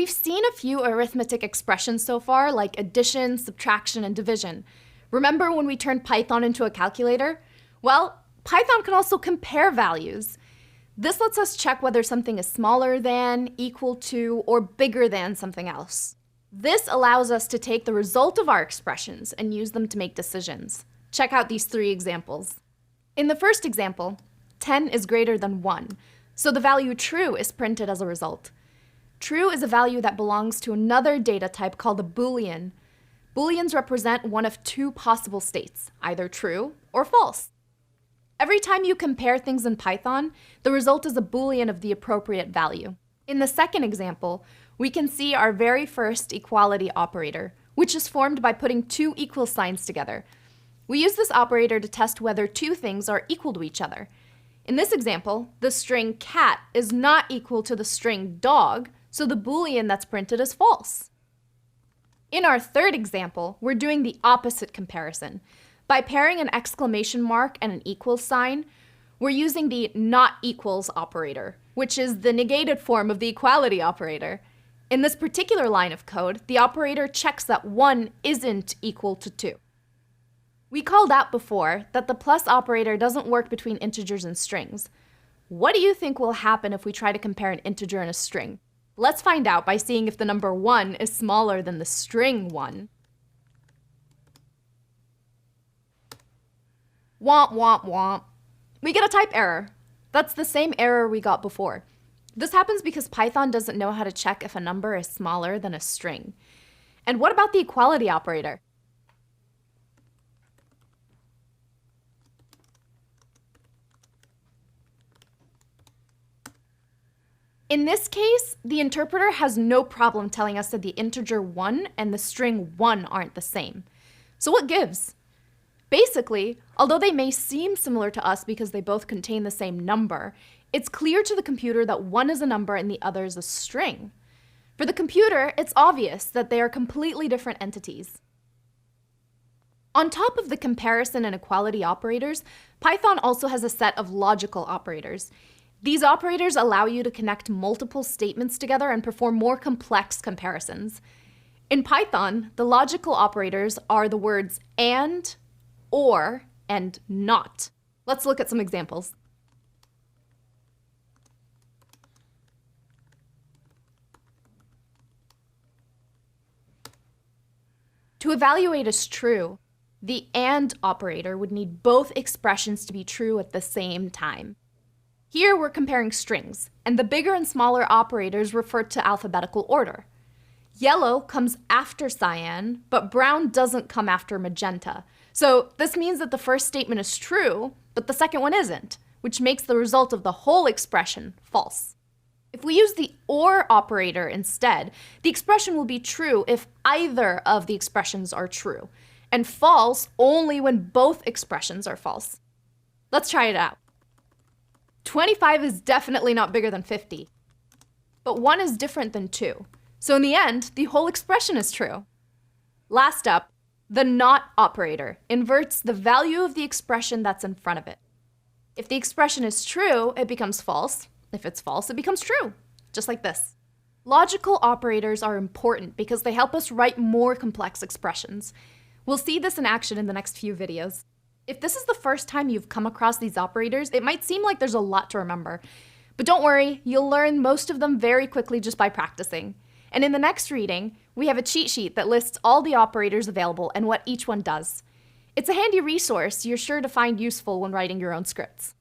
We've seen a few arithmetic expressions so far, like addition, subtraction, and division. Remember when we turned Python into a calculator? Well, Python can also compare values. This lets us check whether something is smaller than, equal to, or bigger than something else. This allows us to take the result of our expressions and use them to make decisions. Check out these 3 examples. In the first example, 10 is greater than 1, so the value true is printed as a result. True is a value that belongs to another data type called a Boolean. Booleans represent one of 2 possible states, either true or false. Every time you compare things in Python, the result is a Boolean of the appropriate value. In the second example, we can see our very first equality operator, which is formed by putting 2 equal signs together. We use this operator to test whether 2 things are equal to each other. In this example, the string cat is not equal to the string dog, so the Boolean that's printed is false. In our third example, we're doing the opposite comparison. By pairing an exclamation mark and an equals sign, we're using the not equals operator, which is the negated form of the equality operator. In this particular line of code, the operator checks that 1 isn't equal to 2. We called out before that the plus operator doesn't work between integers and strings. What do you think will happen if we try to compare an integer and a string? Let's find out by seeing if the number 1 is smaller than the string 1. Womp womp womp. We get a type error. That's the same error we got before. This happens because Python doesn't know how to check if a number is smaller than a string. And what about the equality operator? In this case, the interpreter has no problem telling us that the integer 1 and the string 1 aren't the same. So what gives? Basically, although they may seem similar to us because they both contain the same number, it's clear to the computer that one is a number and the other is a string. For the computer, it's obvious that they are completely different entities. On top of the comparison and equality operators, Python also has a set of logical operators. These operators allow you to connect multiple statements together and perform more complex comparisons. In Python, the logical operators are the words and, or, and not. Let's look at some examples. To evaluate as true, the and operator would need both expressions to be true at the same time. Here we're comparing strings, and the bigger and smaller operators refer to alphabetical order. Yellow comes after cyan, but brown doesn't come after magenta. So this means that the first statement is true, but the second one isn't, which makes the result of the whole expression false. If we use the or operator instead, the expression will be true if either of the expressions are true, and false only when both expressions are false. Let's try it out. 25 is definitely not bigger than 50, but 1 is different than 2. So in the end, the whole expression is true. Last up, the not operator inverts the value of the expression that's in front of it. If the expression is true, it becomes false. If it's false, it becomes true, just like this. Logical operators are important because they help us write more complex expressions. We'll see this in action in the next few videos. If this is the first time you've come across these operators, it might seem like there's a lot to remember. But don't worry, you'll learn most of them very quickly just by practicing. And in the next reading, we have a cheat sheet that lists all the operators available and what each one does. It's a handy resource you're sure to find useful when writing your own scripts.